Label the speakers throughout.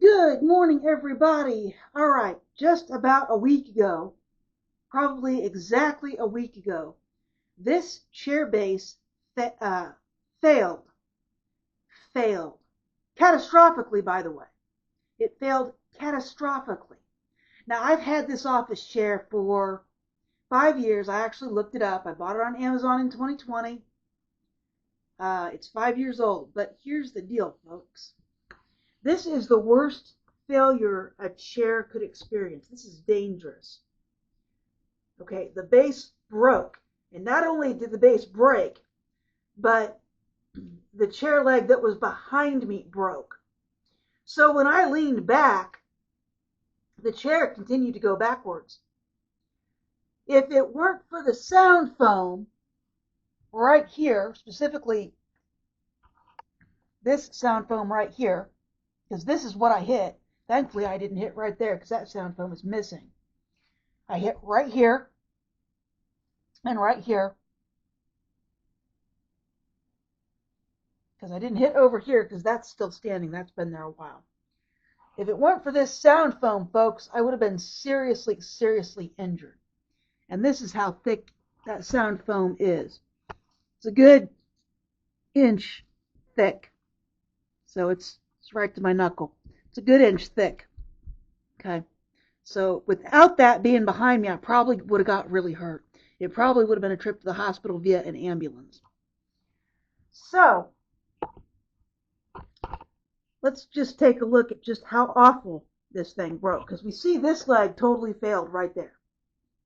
Speaker 1: Good morning, everybody. All right, just about a week ago, probably exactly a week ago, this chair base failed. Failed. Catastrophically, by the way. It failed catastrophically. Now, I've had this office chair for 5 years. I actually looked it up. I bought it on Amazon in 2020. It's 5 years old. But here's the deal, folks. This is the worst failure a chair could experience. This is dangerous. Okay, the base broke. And not only did the base break, but the chair leg that was behind me broke. So when I leaned back, the chair continued to go backwards. If it weren't for the sound foam right here, specifically this sound foam right here, because this is what I hit. Thankfully, I didn't hit right there because that sound foam is missing. I hit right here and right here because I didn't hit over here because that's still standing. That's been there a while. If it weren't for this sound foam, folks, I would have been seriously, seriously injured. And this is how thick that sound foam is. It's a good inch thick. So it's right to my knuckle. It's a good inch thick. Okay. So without that being behind me, I probably would have got really hurt. It probably would have been a trip to the hospital via an ambulance. So let's just take a look at just how awful this thing broke. Because we see this leg totally failed right there.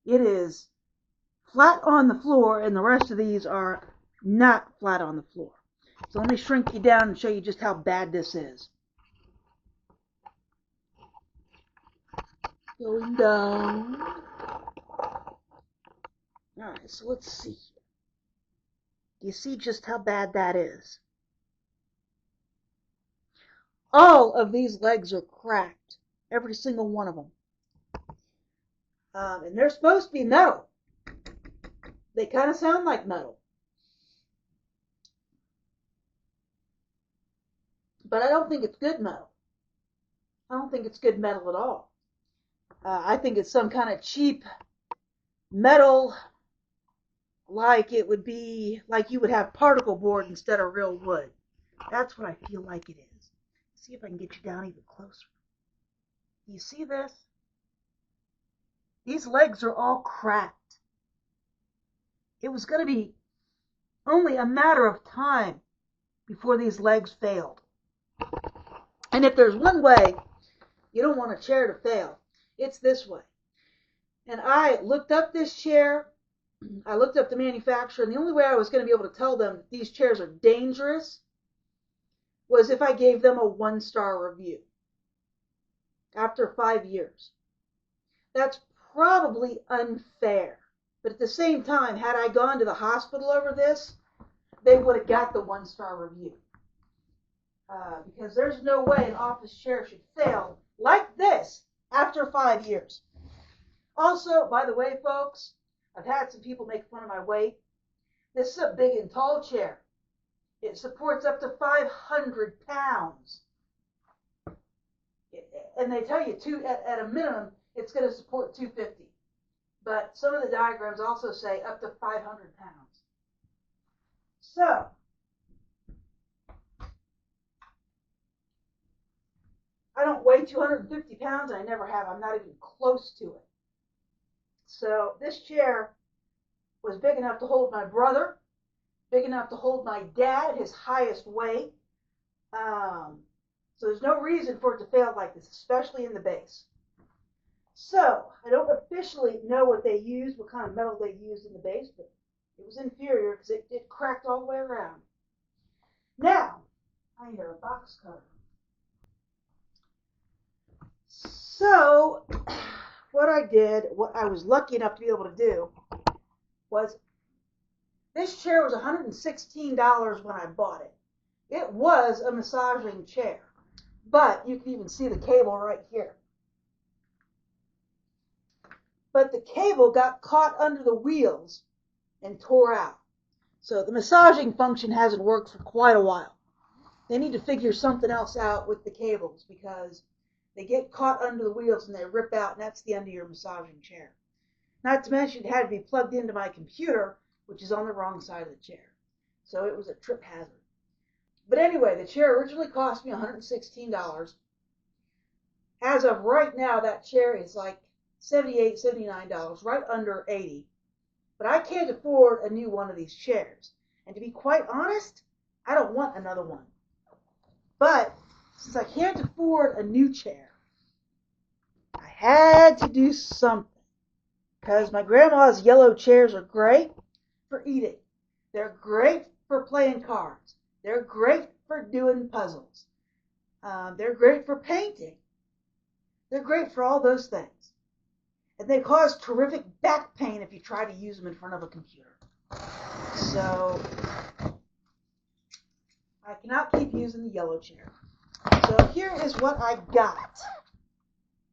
Speaker 1: It is flat on the floor, and the rest of these are not flat on the floor. So let me shrink you down and show you just how bad this is. Going down. Alright, so let's see. Do you see just how bad that is? All of these legs are cracked. Every single one of them. And they're supposed to be metal. They kind of sound like metal. But I don't think it's good metal. I don't think it's good metal at all. I think it's some kind of cheap metal, like it would be, like you would have particle board instead of real wood. That's what I feel like it is. See if I can get you down even closer. Do you see this? These legs are all cracked. It was going to be only a matter of time before these legs failed. And if there's one way you don't want a chair to fail, it's this way. And I looked up this chair. I looked up the manufacturer, and the only way I was going to be able to tell them that these chairs are dangerous was if I gave them a 1-star review after 5 years. That's probably unfair. But at the same time, had I gone to the hospital over this, they would have got the 1-star review. Because there's no way an office chair should fail like this after 5 years. Also, by the way, folks, I've had some people make fun of my weight. This is a big and tall chair. It supports up to 500 pounds. And they tell you at a minimum, it's going to support 250. But some of the diagrams also say up to 500 pounds. So, I don't weigh 250 pounds, and I never have. I'm not even close to it. So this chair was big enough to hold my brother, big enough to hold my dad at his highest weight. So there's no reason for it to fail like this, especially in the base. So I don't officially know what they used, what kind of metal they used in the base, but it was inferior because it cracked all the way around. Now, I need a box cutter. So what I did, what I was lucky enough to be able to do, was this chair was $116 when I bought it. It was a massaging chair, but you can even see the cable right here. But the cable got caught under the wheels and tore out. So the massaging function hasn't worked for quite a while. They need to figure something else out with the cables because They get caught under the wheels and they rip out, and that's the end of your massaging chair. Not to mention it had to be plugged into my computer, which is on the wrong side of the chair. So it was a trip hazard. But anyway, the chair originally cost me $116. As of right now, that chair is like $78, $79, right under $80. But I can't afford a new one of these chairs. And to be quite honest, I don't want another one. But since I can't afford a new chair, I had to do something. Because my grandma's yellow chairs are great for eating. They're great for playing cards. They're great for doing puzzles. They're great for painting. They're great for all those things. And they cause terrific back pain if you try to use them in front of a computer. So I cannot keep using the yellow chair. So here is what I got.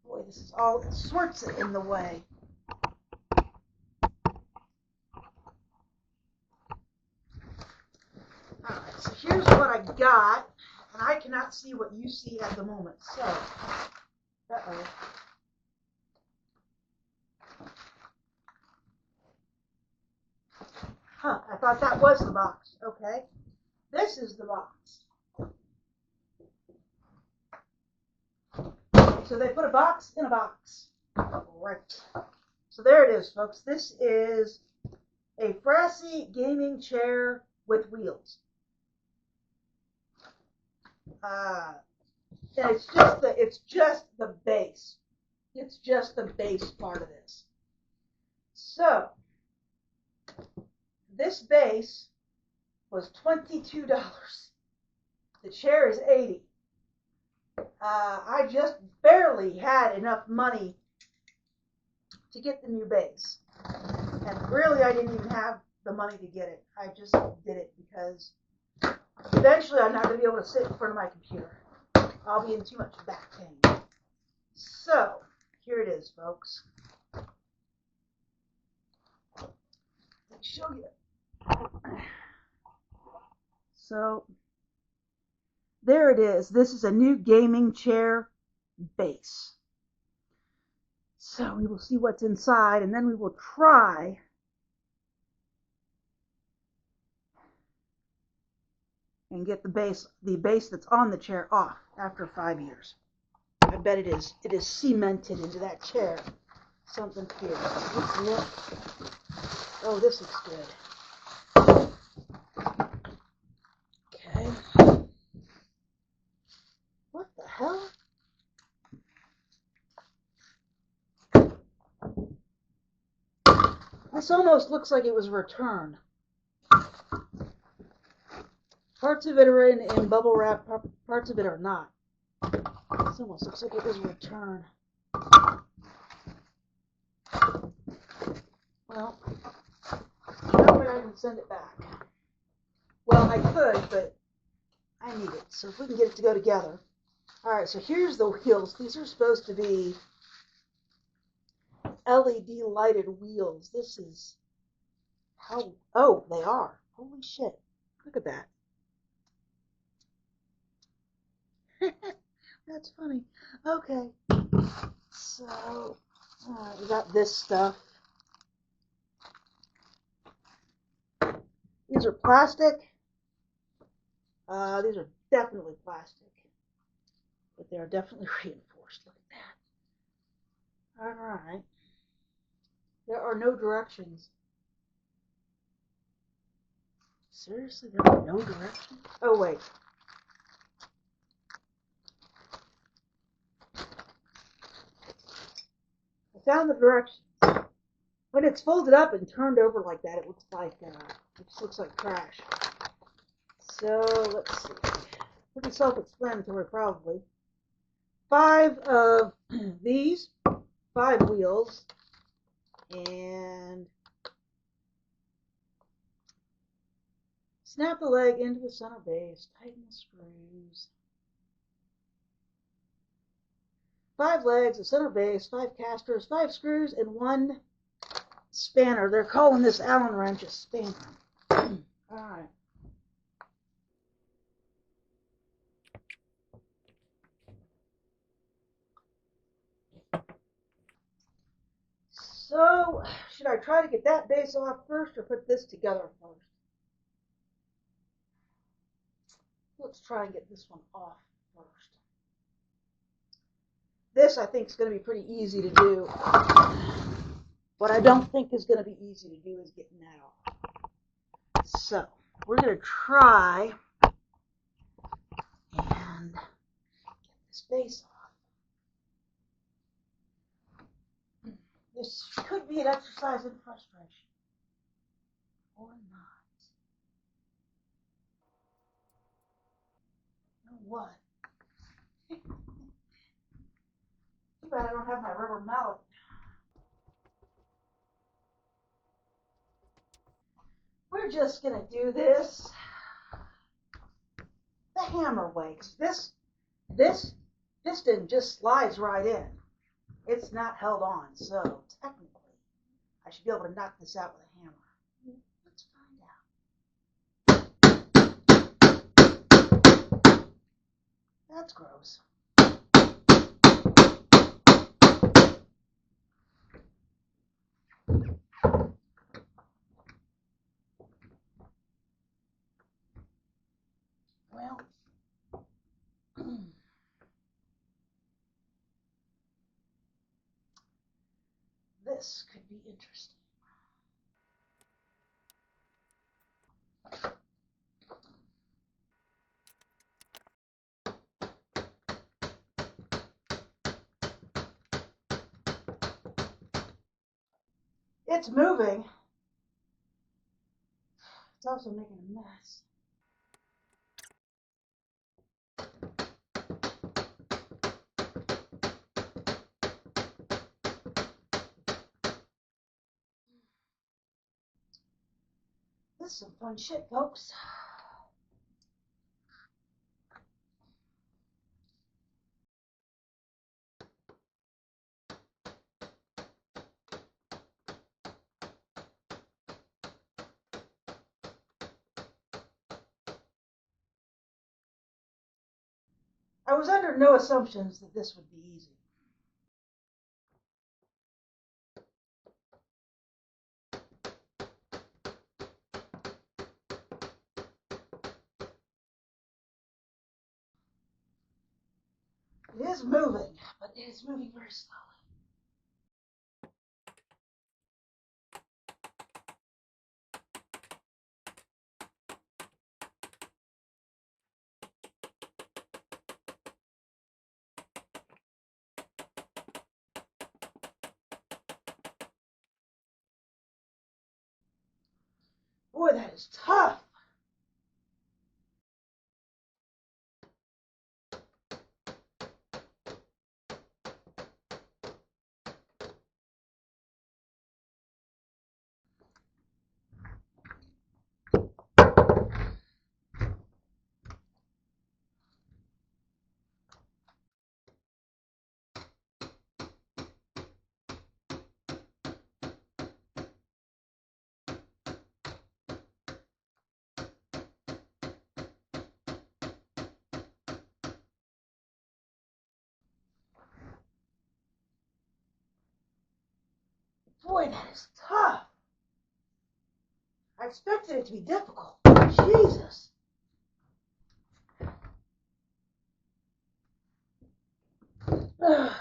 Speaker 1: Boy, this is all sorts of in the way. Alright, so here's what I got, and I cannot see what you see at the moment. So, uh-oh. Huh, I thought that was the box. Okay. This is the box. So they put a box in a box. Right. So there it is, folks. This is a Frassy gaming chair with wheels. And it's just the base. It's just the base part of this. So this base was $22. The chair is $80. I just barely had enough money to get the new base. And really, I didn't even have the money to get it. I just did it because eventually I'm not going to be able to sit in front of my computer. I'll be in too much back pain. So, here it is, folks. Let me show you. So, there it is. This is a new gaming chair base. So we will see what's inside, and then we will try and get the base that's on the chair off after 5 years. I bet it is. It is cemented into that chair. Something here. Let's look. Oh, this looks good. Okay. What the hell? This almost looks like it was returned. Parts of it are in bubble wrap, parts of it are not. This almost looks like it was returned. Well, no way I can send it back. Well, I could, but I need it. So if we can get it to go together. Alright, so here's the wheels. These are supposed to be LED lighted wheels. This is how, oh, they are. Holy shit. Look at that. That's funny. Okay. So, we got this stuff. These are plastic. These are definitely plastic. But they are definitely reinforced. Look at that. Alright. There are no directions. Seriously, there are no directions? Oh, wait. I found the directions. When it's folded up and turned over like that, it just looks like trash. So, let's see. Pretty self-explanatory, probably. 5 of these, 5 wheels, and snap the leg into the center base, tighten the screws. 5 legs, a center base, 5 casters, 5 screws, and 1 spanner. They're calling this Allen wrench a spanner. Alright. So, should I try to get that base off first or put this together first? Let's try and get this one off first. This, I think, is going to be pretty easy to do. What I don't think is going to be easy to do is getting that off. So, we're going to try and get this base off. This could be an exercise in frustration. Or not. You know what? Too bad I don't have my rubber mallet. We're just going to do this the hammer way. Because this piston just slides right in. It's not held on. So technically, I should be able to knock this out with a hammer. Let's find out. That's gross. Well, this could be interesting. It's moving. It's also making a mess. This is some fun shit, folks. I was under no assumptions that this would be easy. It is moving, but it is moving very slowly. Boy, that is tough. Boy, that is tough. I expected it to be difficult. Jesus. Ugh.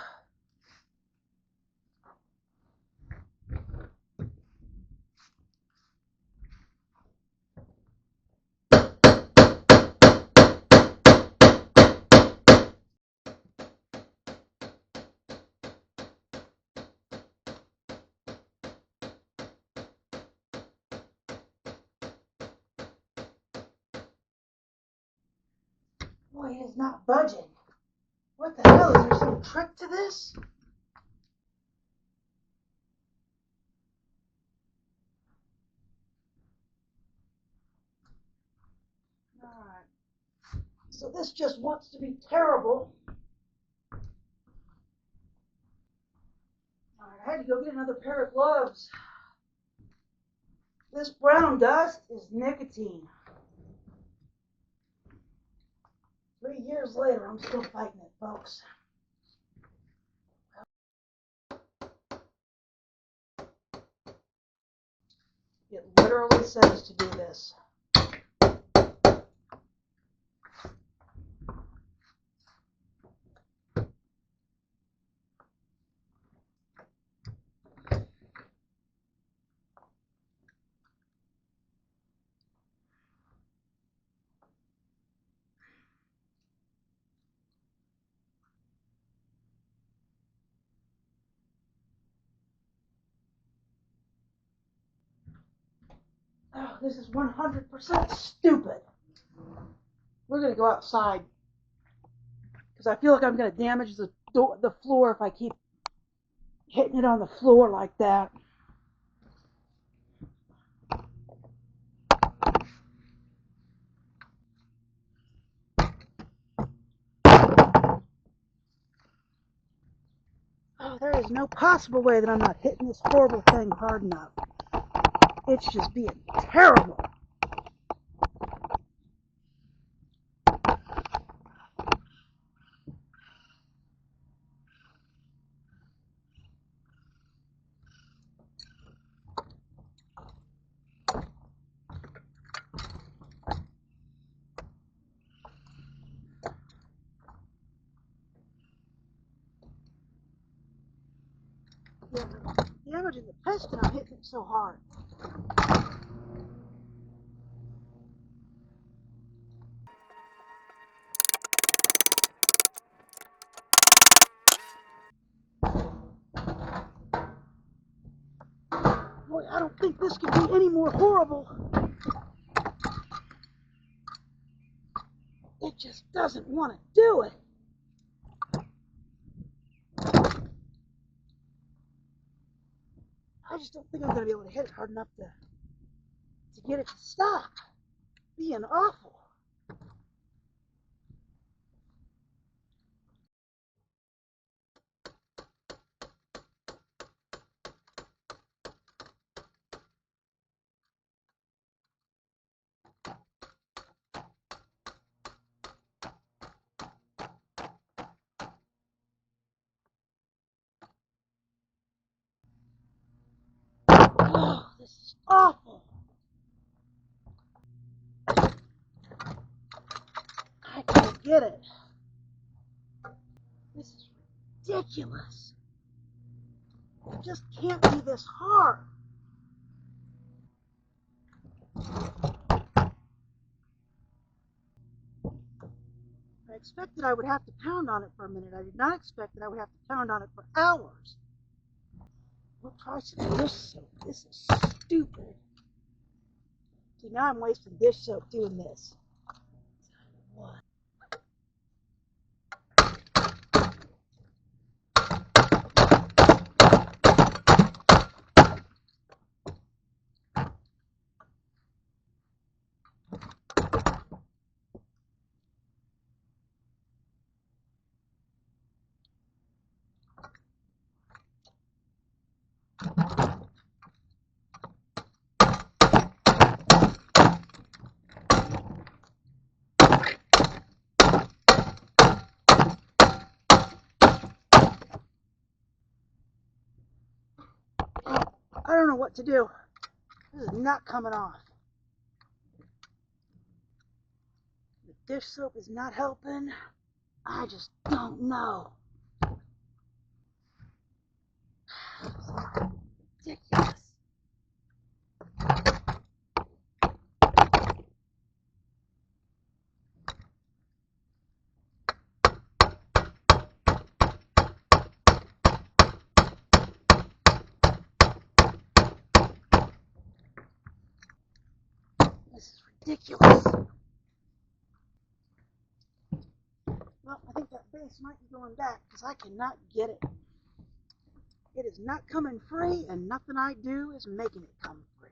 Speaker 1: Boy, it is not budging. What the hell? Is there some trick to this? Alright. So this just wants to be terrible. Alright, I had to go get another pair of gloves. This brown dust is nicotine. 3 years later, I'm still fighting it, folks. It literally says to do this. Oh, this is 100% stupid. We're going to go outside because I feel like I'm going to damage the floor if I keep hitting it on the floor like that. Oh, there is no possible way that I'm not hitting this horrible thing hard enough. It's just being terrible. Yeah, damaging the piston, I'm hitting it so hard. Boy, I don't think this can be any more horrible. It just doesn't want to do it. I just don't think I'm going to be able to hit it hard enough to get it to stop being awful. Oh, this is awful. I can't get it. This is ridiculous. It just can't be this hard. I expected I would have to pound on it for a minute. I did not expect that I would have to pound on it for hours. We'll try some dish soap. This is stupid. See, now I'm wasting dish soap doing this. What? I don't know what to do. This is not coming off. The dish soap is not helping. I just don't know. Ridiculous. This is ridiculous. Well, I think that base might be going back because I cannot get it. It is not coming free, and nothing I do is making it come free.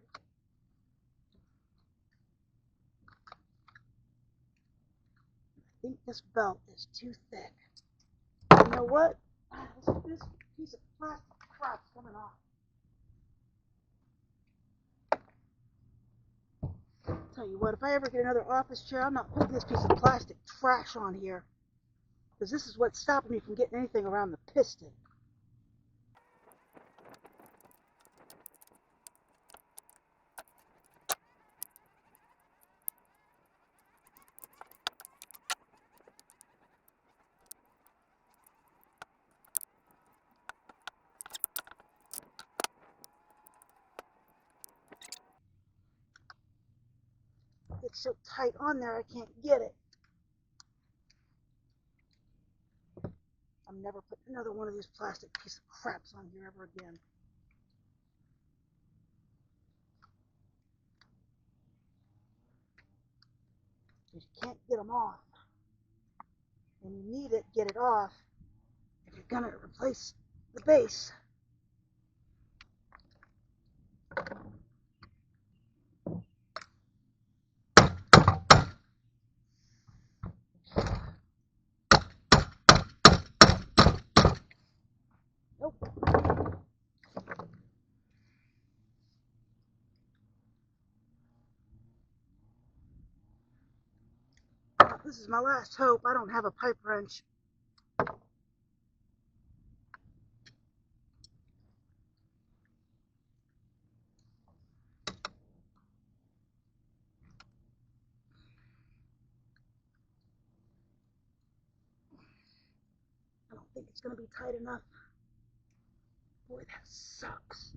Speaker 1: I think this belt is too thick. You know what? This piece of plastic crap's coming off. Tell you what, if I ever get another office chair, I'm not putting this piece of plastic trash on here, because this is what's stopping me from getting anything around the piston. like so tight on there I can't get it. I'm never putting another one of these plastic piece of craps on here ever again. Because you can't get them off. And you need it, get it off, if you're going to replace the base. Nope. This is my last hope. I don't have a pipe wrench. I don't think it's going to be tight enough. Boy, that sucks.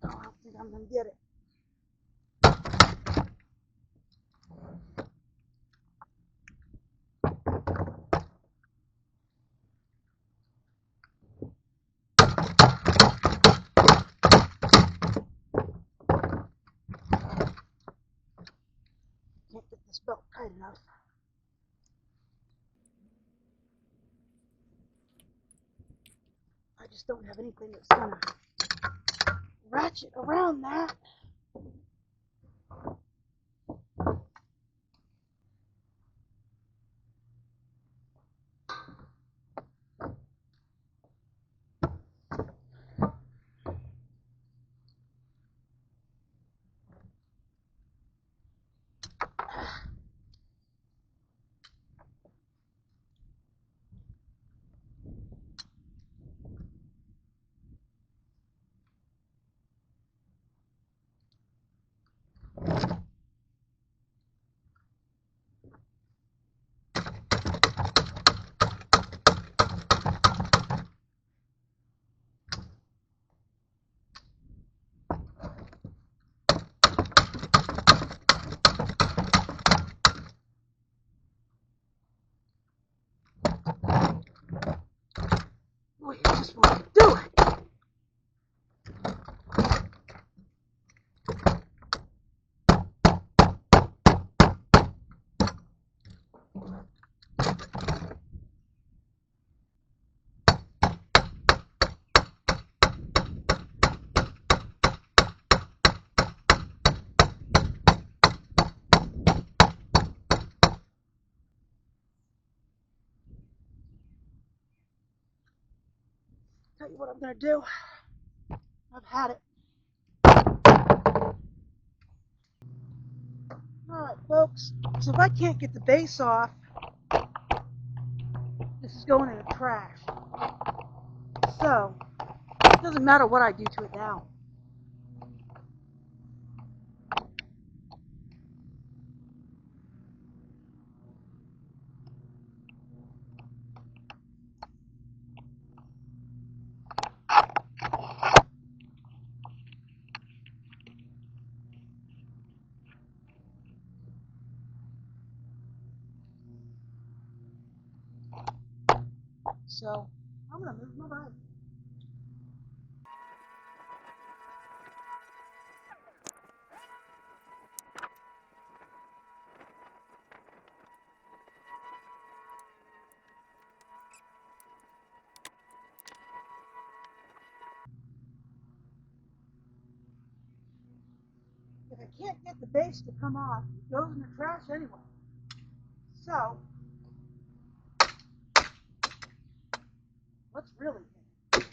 Speaker 1: I don't think I'm going to get it. Can't get this belt tight enough. I just don't have anything that's going to ratchet around that. Boy, I just want to do it. Tell you what I'm going to do. I've had it. Alright, folks. So if I can't get the base off, this is going in the trash. So, it doesn't matter what I do to it now. So, I'm going to move my bike. If I can't get the base to come off, it goes in the trash anyway. So, let's really hit it.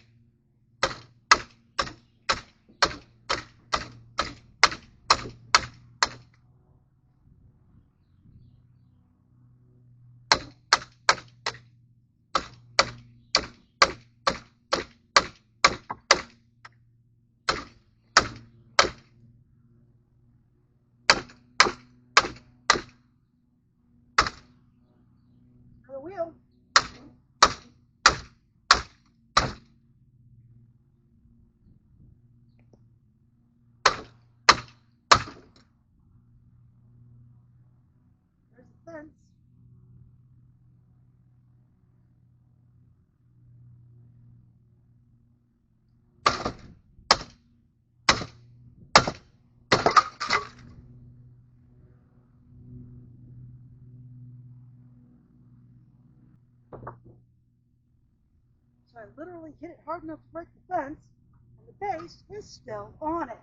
Speaker 1: wheel. There's the fence. So I literally hit it hard enough to break the fence, and the base is still on it.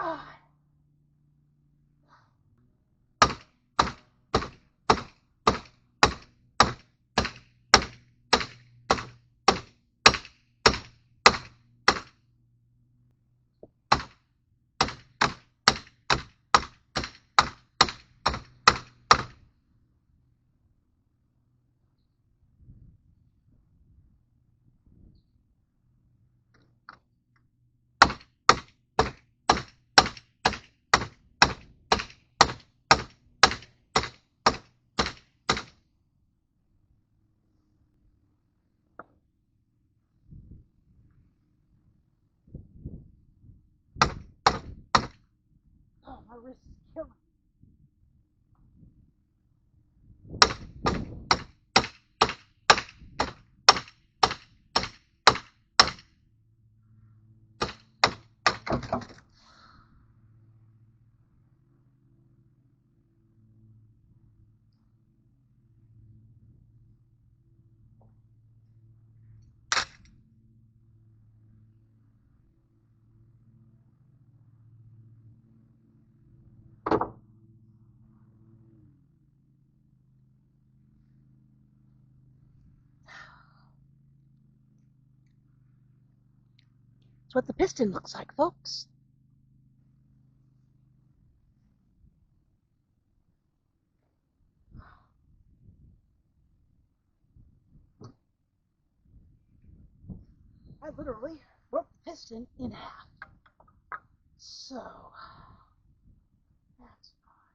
Speaker 1: God. Oh, my wrist is killing me. That's what the piston looks like, folks. I literally broke the piston in half. So, that's fine.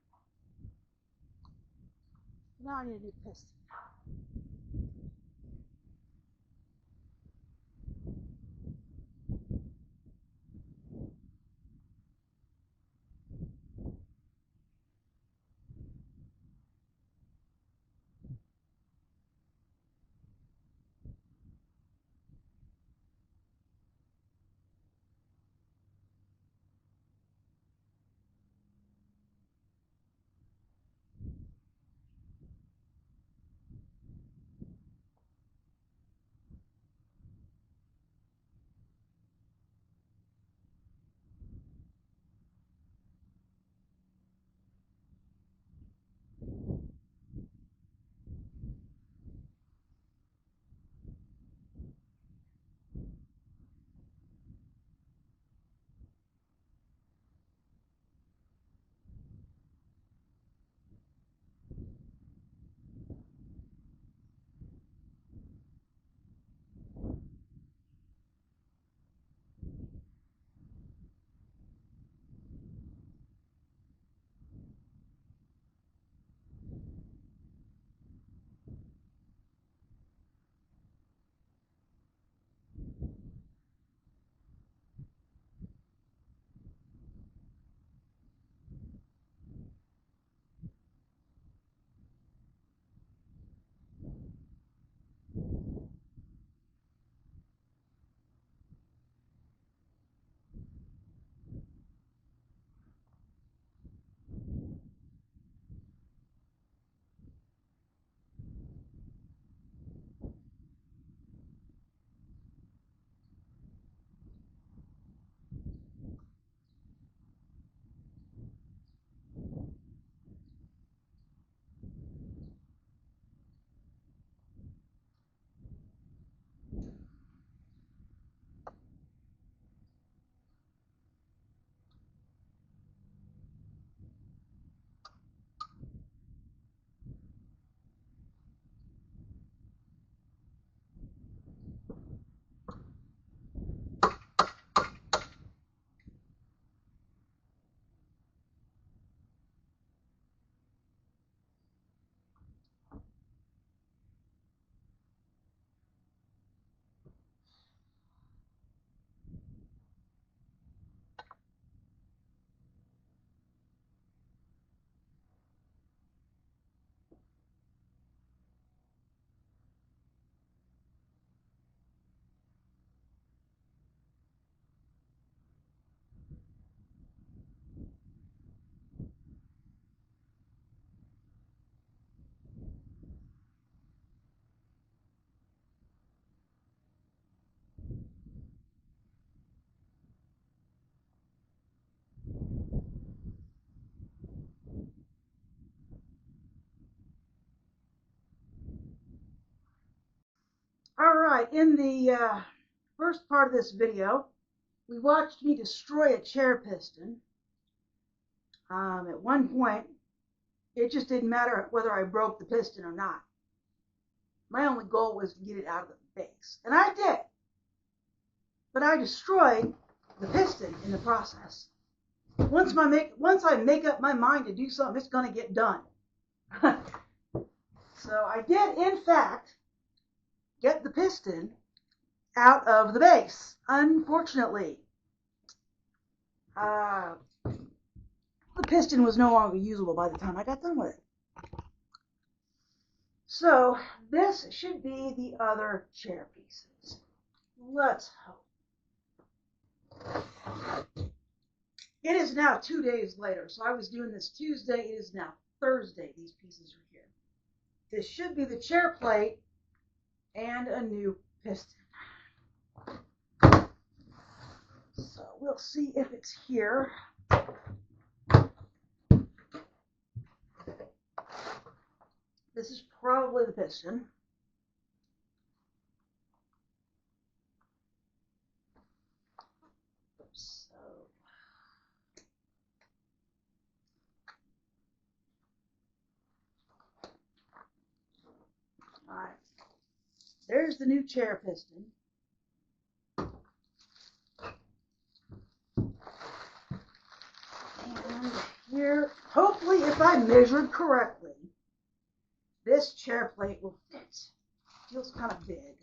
Speaker 1: Now I need a new piston. right, in the first part of this video, we watched me destroy a chair piston. At one point, it just didn't matter whether I broke the piston or not. My only goal was to get it out of the base, and I did. But I destroyed the piston in the process. Once I make up my mind to do something, it's going to get done. So I did, in fact, get the piston out of the base, unfortunately. The piston was no longer usable by the time I got done with it. So this should be the other chair pieces. Let's hope. It is now 2 days later, so I was doing this Tuesday. It is now Thursday. These pieces are here. This should be the chair plate and a new piston. So we'll see if it's here. This is probably the piston. So all right. There's the new chair piston. And here, hopefully, if I measured correctly, this chair plate will fit. Feels kind of big.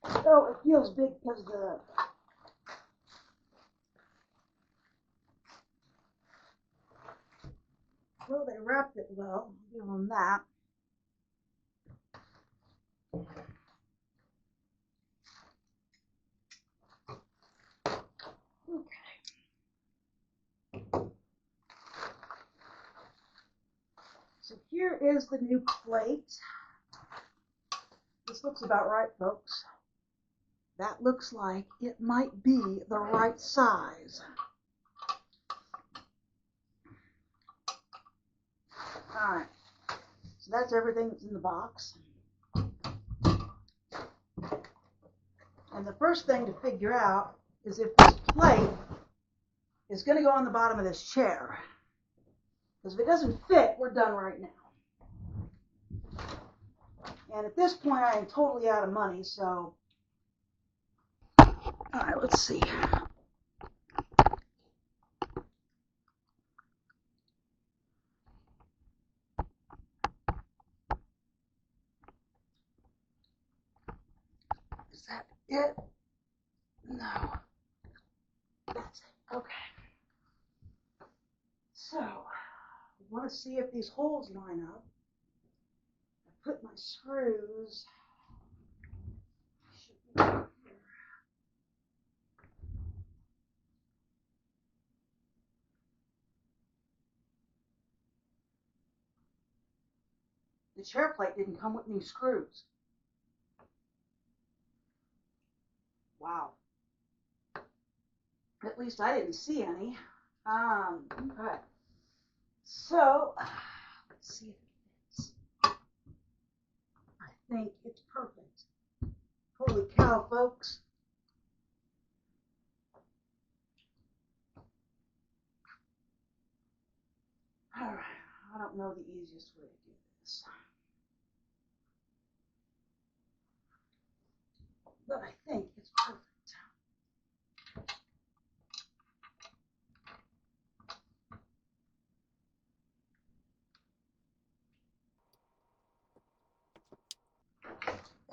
Speaker 1: Oh, it feels big because the well, they wrapped it well. I'll give them that. Okay. So here is the new plate. This looks about right, folks. That looks like it might be the right size. All right. So that's everything that's in the box. And the first thing to figure out is if this plate is going to go on the bottom of this chair. Because if it doesn't fit, we're done right now. And at this point, I am totally out of money, so... All right, let's see. Is that it? No. That's it. Okay. So, I want to see if these holes line up. I put my screws. Should be right here. The chair plate didn't come with new screws. Wow. At least I didn't see any. Okay. So, let's see if it fits. I think it's perfect. Holy cow, folks. All right. I don't know the easiest way to do this. But I think it's perfect.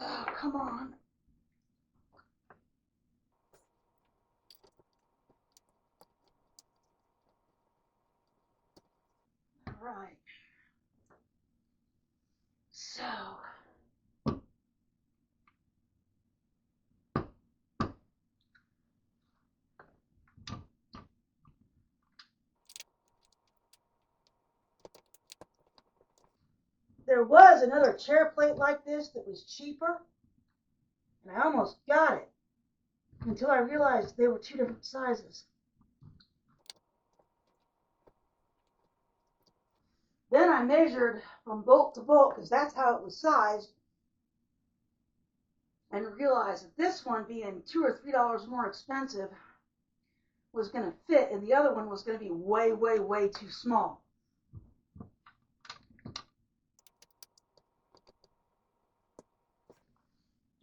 Speaker 1: Oh, come on. All right. So, there was another chair plate like this that was cheaper, and I almost got it until I realized they were two different sizes. Then I measured from bolt to bolt because that's how it was sized, and realized that this one, being $2 or $3 more expensive, was going to fit, and the other one was going to be way, way, way too small.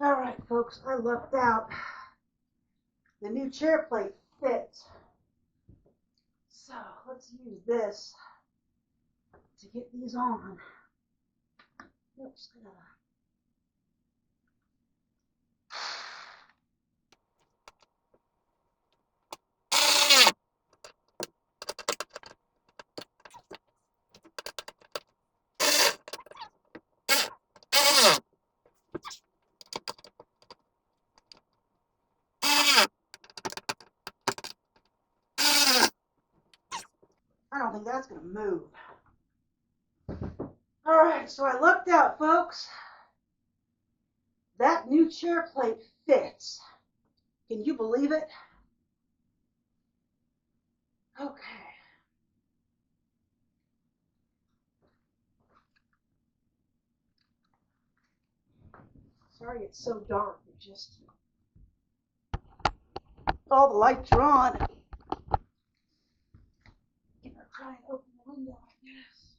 Speaker 1: All right, folks, I lucked out. The new chair plate fits. So let's use this to get these on. Oops, I don't think that's going to move. All right, so I lucked out, folks. That new chair plate fits. Can you believe it? Okay. Sorry it's so dark. It's just all the lights are on. I'm gonna try and open the window, I guess.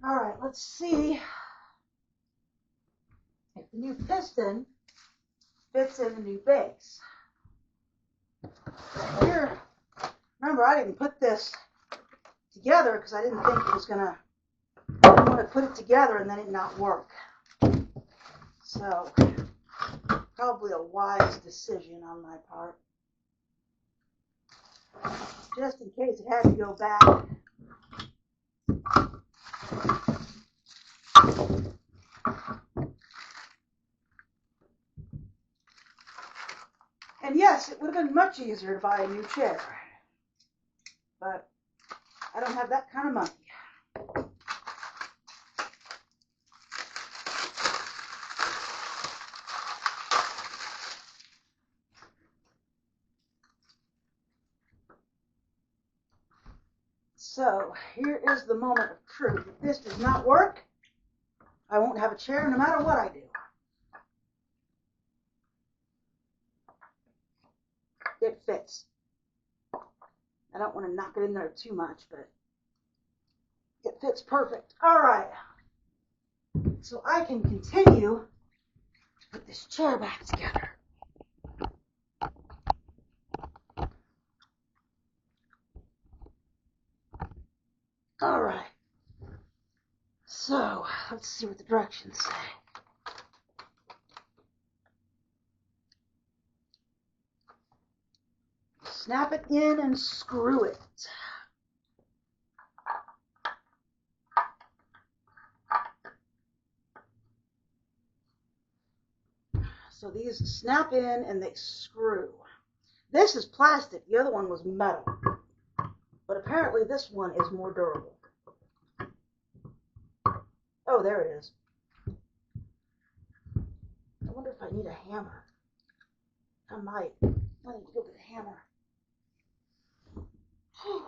Speaker 1: All right, let's see if the new piston fits in the new base. Here, remember, I didn't put this together because I didn't think it was gonna. I didn't want to put it together and then it not work. So, probably a wise decision on my part. Just in case it had to go back. And yes, it would have been much easier to buy a new chair. But I don't have that kind of money. So here is the moment of truth. If this does not work, I won't have a chair no matter what I do. It fits. I don't want to knock it in there too much, but it fits perfect. All right. So I can continue to put this chair back together. All right. So let's see what the directions say. Snap it in and screw it. So these snap in and they screw. This is plastic. The other one was metal. But apparently this one is more durable. Oh, there it is. I wonder if I need a hammer. I might. I need to go get a hammer. Whew.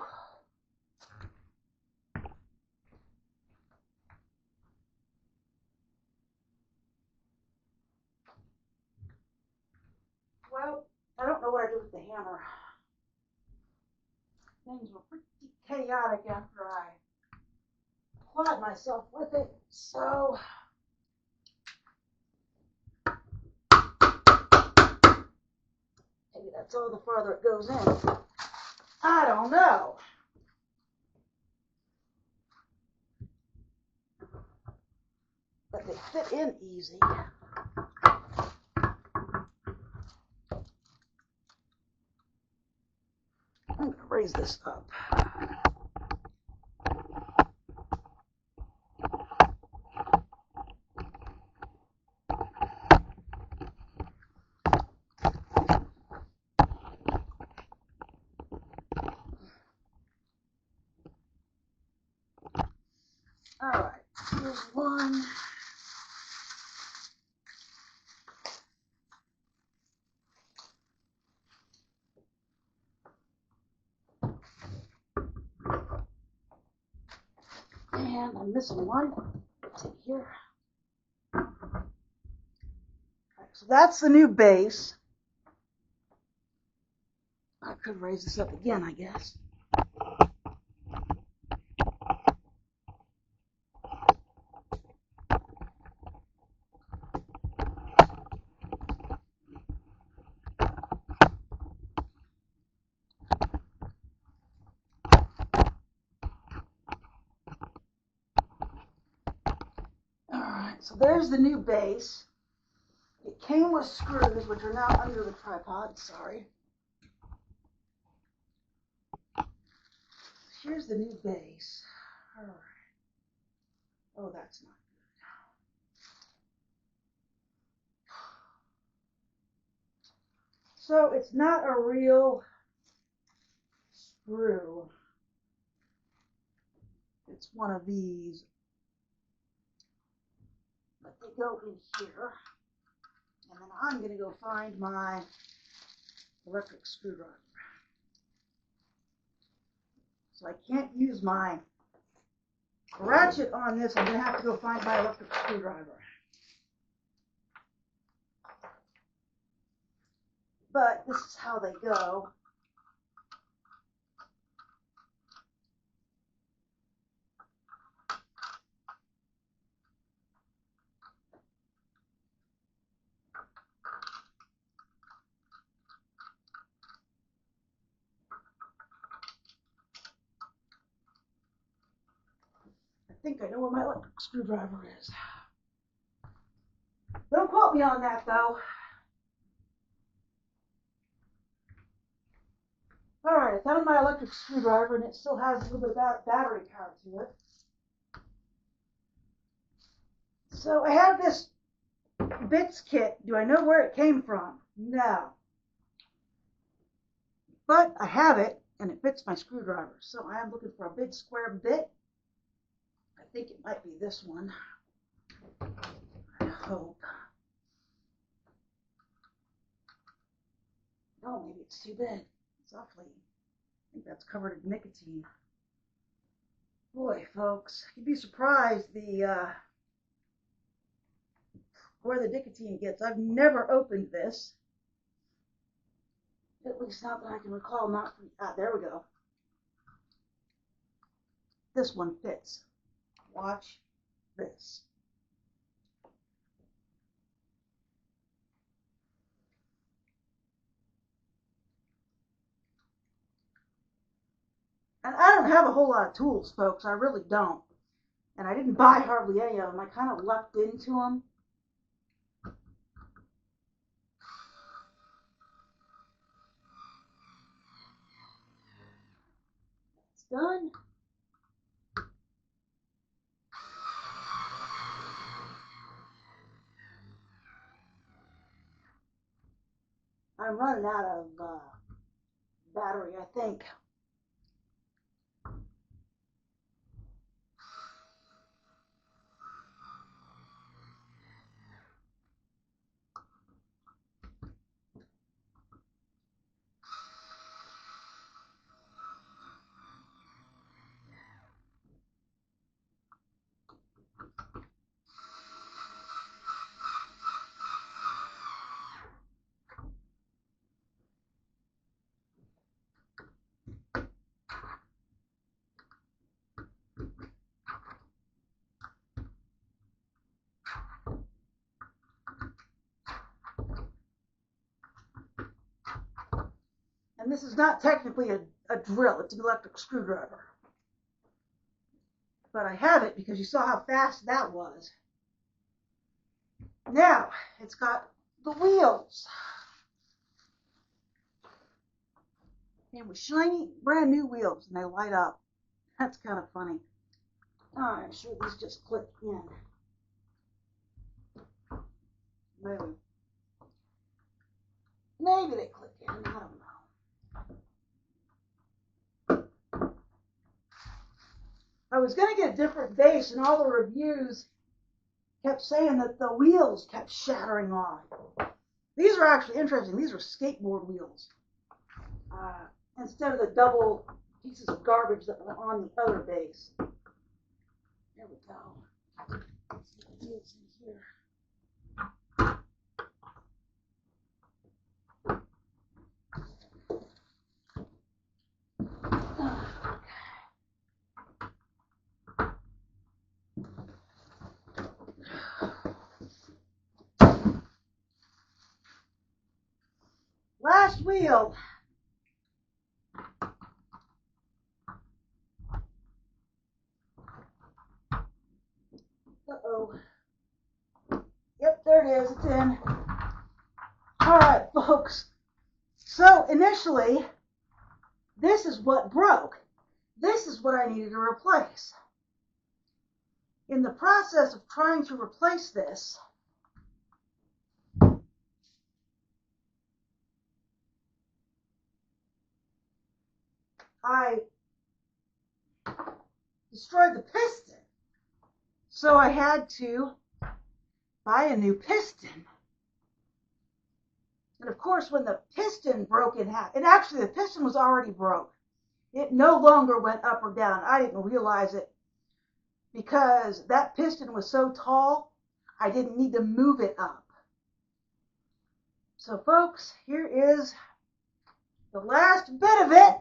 Speaker 1: Well, I don't know what I did with the hammer. Things were pretty chaotic after I applied myself with it, so maybe that's all the farther it goes in. I don't know. But they fit in easy. I'm going to raise this up. All right, here's one. I'm missing one. Let's see here. Okay, so that's the new base. I could raise this up again, I guess. Alright, so there's the new base. It came with screws, which are now under the tripod, sorry. Here's the new base. Alright. Oh, that's not good. So it's not a real screw. It's one of these. But they go in here. And then I'm going to go find my electric screwdriver. So I can't use my ratchet on this. I'm going to have to go find my electric screwdriver. But this is how they go. I think I know where my electric screwdriver is. Don't quote me on that, though. Alright, I found my electric screwdriver, and it still has a little bit of battery power to it. So I have this bits kit. Do I know where it came from? No. But I have it, and it fits my screwdriver. So I am looking for a big square bit. I think it might be this one. I hope. Oh, maybe it's too big. It's awfully. I think that's covered in nicotine. Boy, folks, you'd be surprised where the nicotine gets. I've never opened this. At least not that I can recall. Not from, there we go. This one fits. Watch this. And I don't have a whole lot of tools, folks. I really don't. And I didn't buy hardly any of them. I kind of lucked into them. It's done. I'm running out of battery, I think. And this is not technically a drill. It's an electric screwdriver. But I have it because you saw how fast that was. Now, it's got the wheels. And with shiny, brand new wheels, and they light up. That's kind of funny. Oh, I'm sure these just click in. Maybe they click in. I don't know. I was going to get a different base, and all the reviews kept saying that the wheels kept shattering off. These are actually interesting. These are skateboard wheels. Instead of the double pieces of garbage that were on the other base. There we go. Let's see what it is in here. Last wheel. Uh-oh. Yep, there it is. It's in. All right, folks. So initially, this is what broke. This is what I needed to replace. In the process of trying to replace this, I destroyed the piston. So I had to buy a new piston. And of course, when the piston broke in half, and actually the piston was already broke. It no longer went up or down. I didn't realize it because that piston was so tall, I didn't need to move it up. So folks, here is the last bit of it.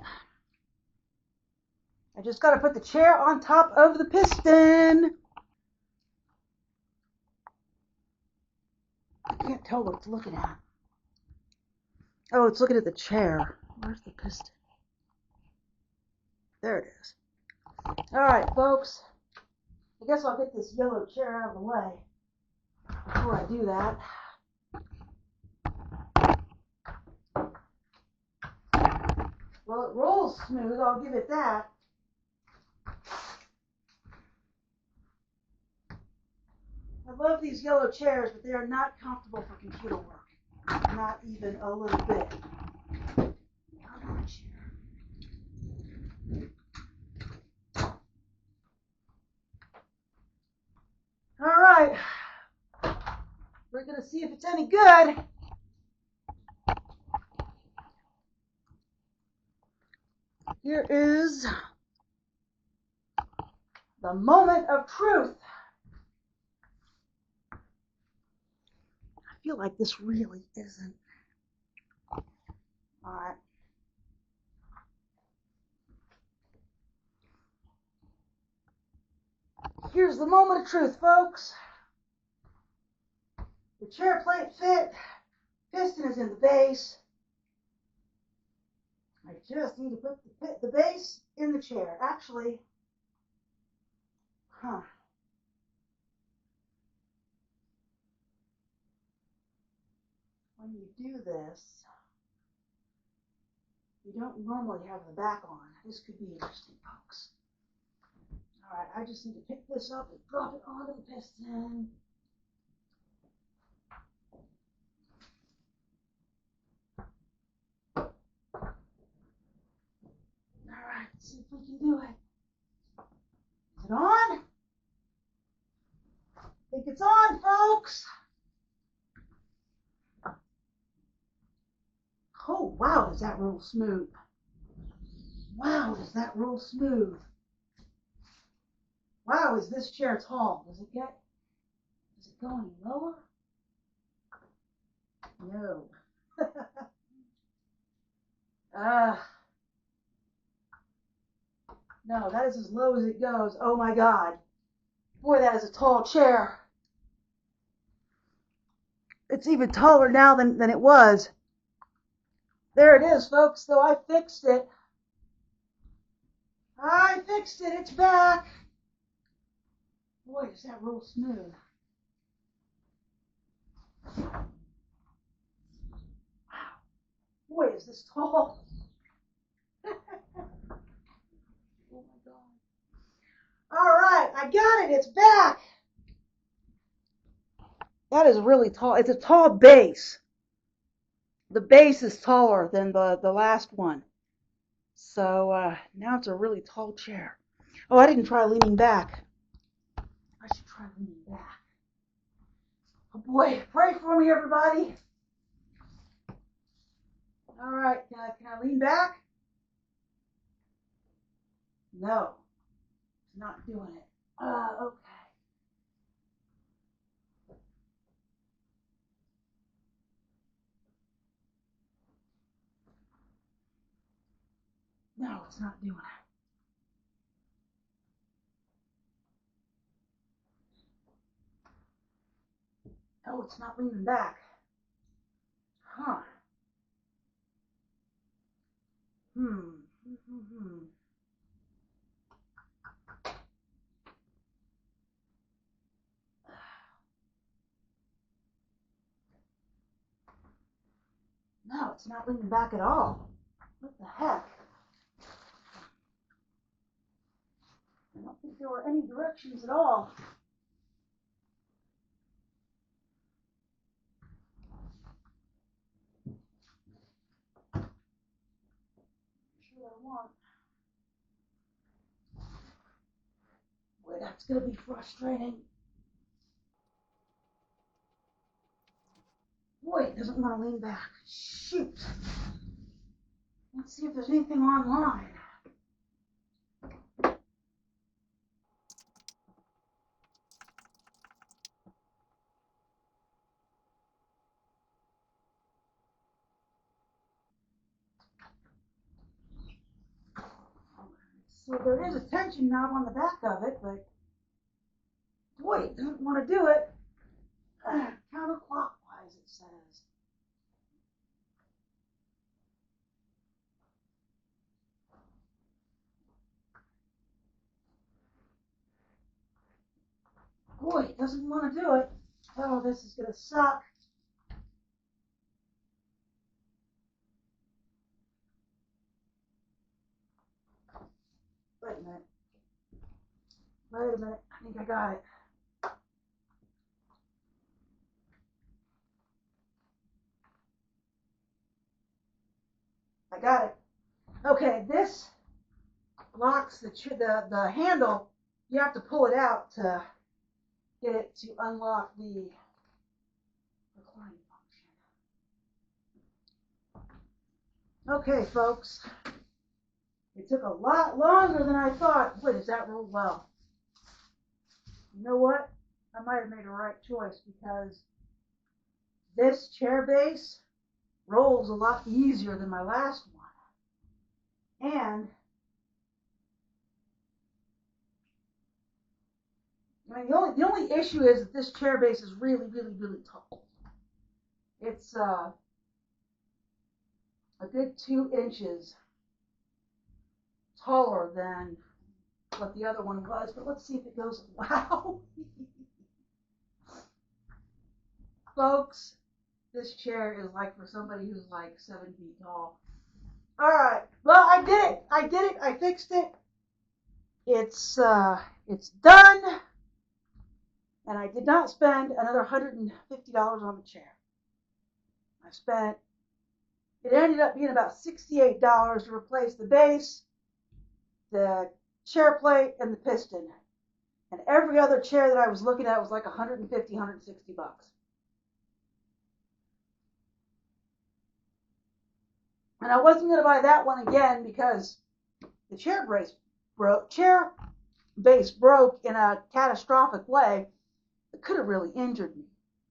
Speaker 1: I just got to put the chair on top of the piston. I can't tell what it's looking at. Oh, it's looking at the chair. Where's the piston? There it is. All right, folks. I guess I'll get this yellow chair out of the way before I do that. Well, it rolls smooth, I'll give it that. I love these yellow chairs, but they are not comfortable for computer work. Not even a little bit. Come on, chair. All right. We're going to see if it's any good. Here is the moment of truth. I feel like this really isn't. All right. Here's the moment of truth, folks. The chair plate fit. Piston is in the base. I just need to put the base in the chair. Actually, when you do this, you don't normally have the back on. This could be interesting, folks. All right, I just need to pick this up and drop it onto the piston. All right, let's see if we can do it. Is it on? I think it's on, folks. Oh, wow, does that roll smooth. Wow, does that roll smooth. Wow, is this chair tall? Does it go any lower? No. No, that is as low as it goes. Oh my God. Boy, that is a tall chair. It's even taller now than it was. There it is, folks. So I fixed it. I fixed it. It's back. Boy, does that roll smooth. Wow. Boy, is this tall. Oh my God. All right, I got it. It's back. That is really tall. It's a tall base. The base is taller than the last one. So now it's a really tall chair. Oh, I didn't try leaning back. I should try leaning back. Oh boy, pray for me, everybody. All right, can I lean back? No, it's not doing it. Okay. No, it's not doing it. Oh, it's not leaning back. Huh. Hmm. No, it's not leaning back at all. What the heck? I don't think there were any directions at all. Sure I want. Boy, that's gonna be frustrating. Boy, it doesn't want to lean back. Shoot. Let's see if there's anything online. So there is a tension knob on the back of it, but boy, it doesn't want to do it. Counterclockwise, it says. Boy, it doesn't want to do it. Oh, this is going to suck. Wait a minute. Wait a minute. I think I got it. I got it. Okay, this locks the handle. You have to pull it out to get it to unlock the recline function. Okay, folks. It took a lot longer than I thought. Boy, does that roll well. You know what? I might have made a right choice because this chair base rolls a lot easier than my last one. And I mean, the only issue is that this chair base is really, really, really tall. It's a good 2 inches taller than what the other one was, but let's see if it goes. Wow. Folks, this chair is like for somebody who's like 7 feet tall. All right. Well, I did it. I fixed it. It's done. And I did not spend another $150 on the chair. It ended up being about $68 to replace the base, the chair plate, and the piston. And every other chair that I was looking at was like $150, $160. And I wasn't going to buy that one again because the chair base broke in a catastrophic way. It could have really injured me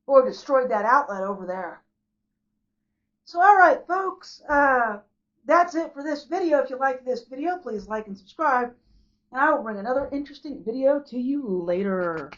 Speaker 1: or destroyed that outlet over there. So, all right, folks, that's it for this video. If you like this video, please like and subscribe, and I will bring another interesting video to you later.